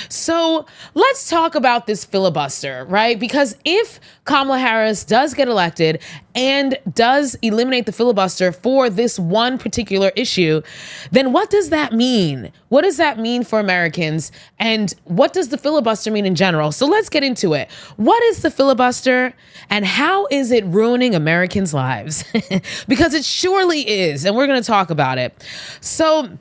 So let's talk about this filibuster, right? Because if Kamala Harris does get elected and does eliminate the filibuster for this one particular issue, then what does that mean? What does that mean for Americans? And what does the filibuster mean in general? So let's get into it. What is the filibuster and how is it ruining Americans' lives? Because it surely is, and we're going to talk about it. So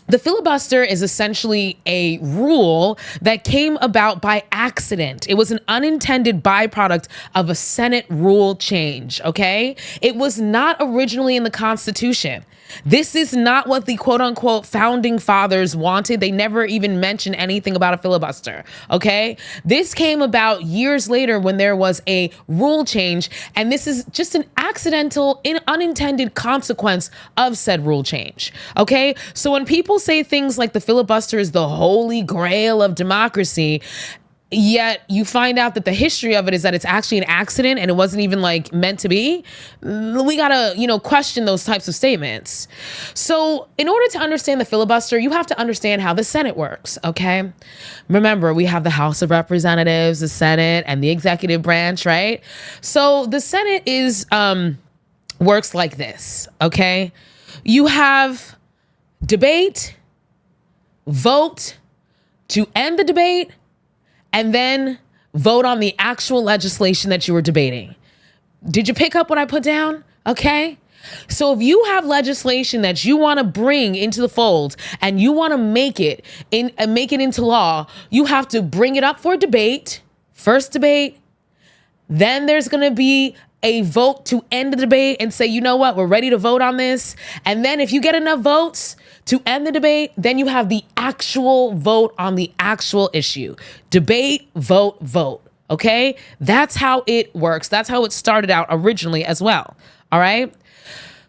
the filibuster is essentially a rule that came about by accident. It was an unintended byproduct of a Senate rule change, okay? It was not originally in the Constitution. This is not what the quote unquote founding fathers wanted. They never even mentioned anything about a filibuster, okay? This came about years later when there was a rule change, and this is just an accidental, unintended consequence of said rule change, okay? So when people say things like the filibuster is the holy grail of democracy, yet you find out that the history of it is that it's actually an accident and it wasn't even like meant to be, we gotta, question those types of statements. So in order to understand the filibuster, you have to understand how the Senate works, okay? Remember, we have the House of Representatives, the Senate, and the executive branch, right? So the Senate works like this, okay? You have debate, vote to end the debate, and then vote on the actual legislation that you were debating. Did you pick up what I put down? Okay. So if you have legislation that you want to bring into the fold and you want to make it into law, you have to bring it up for debate, first debate. Then there's going to be a vote to end the debate and say, you know what, we're ready to vote on this. And then if you get enough votes to end the debate, then you have the actual vote on the actual issue. Debate, vote, vote. Okay? That's how it works. That's how it started out originally as well. All right?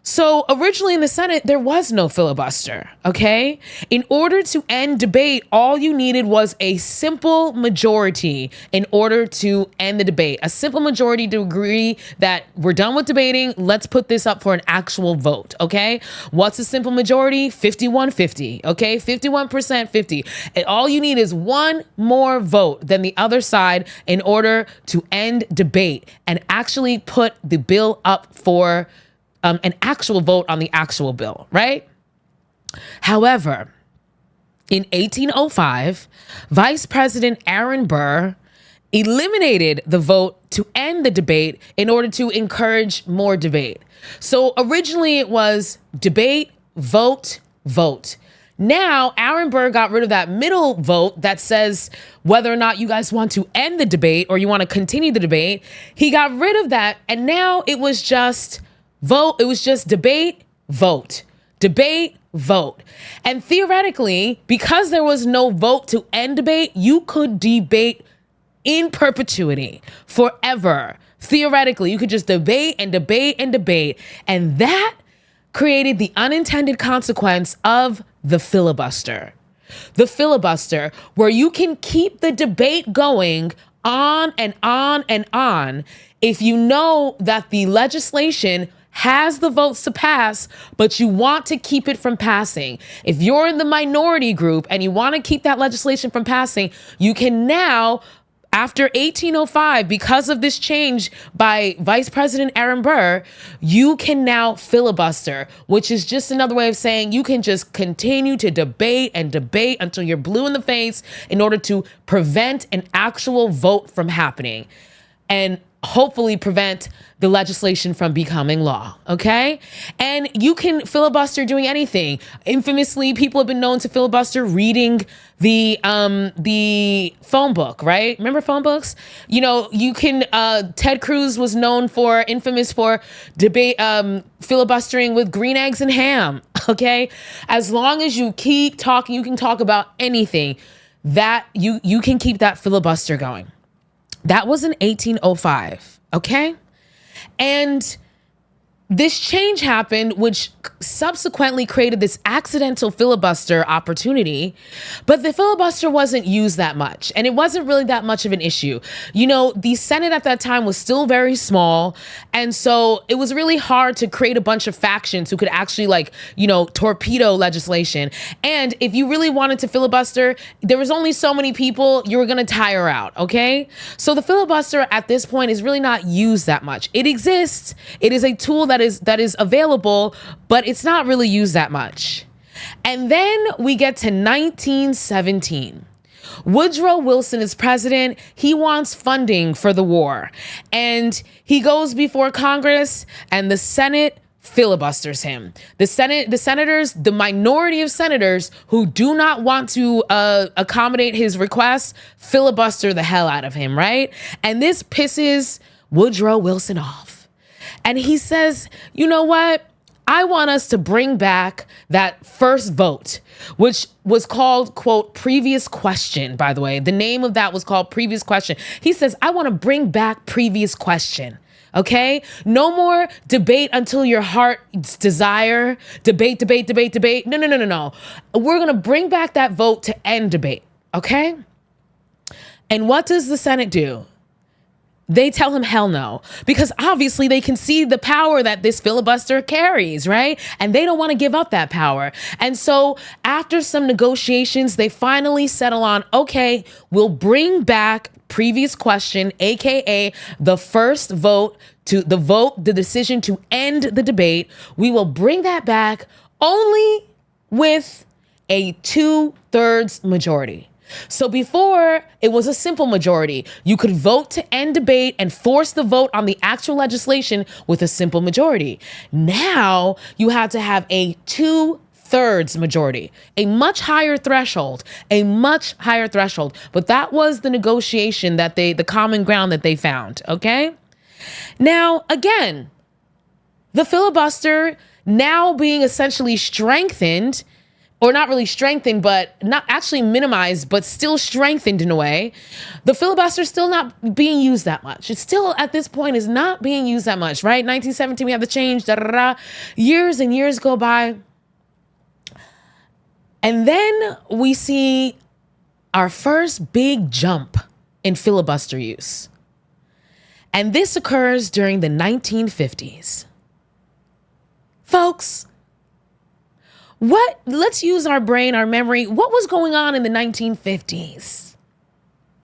So originally in the Senate, there was no filibuster, okay? In order to end debate, all you needed was a simple majority in order to end the debate. A simple majority to agree that we're done with debating, let's put this up for an actual vote, okay? What's a simple majority? 51-50, okay? 51%, 50. And all you need is one more vote than the other side in order to end debate and actually put the bill up for an actual vote on the actual bill, right? However, in 1805, Vice President Aaron Burr eliminated the vote to end the debate in order to encourage more debate. So originally it was debate, vote, vote. Now, Aaron Burr got rid of that middle vote that says whether or not you guys want to end the debate or you want to continue the debate. He got rid of that, and now it was just vote. It was just debate, vote, debate, vote. And theoretically, because there was no vote to end debate, you could debate in perpetuity, forever. Theoretically, you could just debate and debate and debate. And that created the unintended consequence of the filibuster. The filibuster, where you can keep the debate going on and on and on if you know that the legislation has the votes to pass, but you want to keep it from passing. If you're in the minority group and you want to keep that legislation from passing, you can now, after 1805, because of this change by Vice President Aaron Burr, you can now filibuster, which is just another way of saying you can just continue to debate and debate until you're blue in the face in order to prevent an actual vote from happening and hopefully prevent the legislation from becoming law, okay? And you can filibuster doing anything. Infamously, people have been known to filibuster reading the phone book, right? Remember phone books? You can, Ted Cruz was infamous for debate, filibustering with green eggs and ham, okay? As long as you keep talking, you can talk about anything that you can keep that filibuster going. That was in 1805, okay? And This change happened, which subsequently created this accidental filibuster opportunity, but the filibuster wasn't used that much, and it wasn't really that much of an issue. You know, the Senate at that time was still very small, and so it was really hard to create a bunch of factions who could actually, like, you know, torpedo legislation. And if you really wanted to filibuster, there was only so many people, you were gonna tire out, okay? So the filibuster at this point is really not used that much. It exists. It is a tool that is available, but it's not really used that much. And then we get to 1917. Woodrow Wilson is president. He wants funding for the war. And he goes before Congress, and the Senate filibusters him. The minority of senators who do not want to accommodate his requests filibuster the hell out of him, right? And this pisses Woodrow Wilson off. And he says, you know what? I want us to bring back that first vote, which was called, quote, previous question, by the way. The name of that was called previous question. He says, I want to bring back previous question. Okay? No more debate until your heart's desire. Debate. No. We're going to bring back that vote to end debate. Okay? And what does the Senate do? They tell him hell no, because obviously they can see the power that this filibuster carries, right? And they don't want to give up that power. And so after some negotiations, they finally settle on, okay, we'll bring back previous question, AKA the first vote, the decision to end the debate. We will bring that back only with a 2/3 majority. So before, it was a simple majority. You could vote to end debate and force the vote on the actual legislation with a simple majority. Now you have to have a 2/3 majority, a much higher threshold. But that was the negotiation that the common ground that they found, okay? Now, again, the filibuster now being essentially strengthened, or not really strengthened, but not actually minimized, but still strengthened in a way. The filibuster is still not being used that much. It's still, at this point, is not being used that much, right? 1917, we have the change, Years and years go by. And then we see our first big jump in filibuster use. And this occurs during the 1950s. Folks, let's use our brain, our memory. What was going on in the 1950s?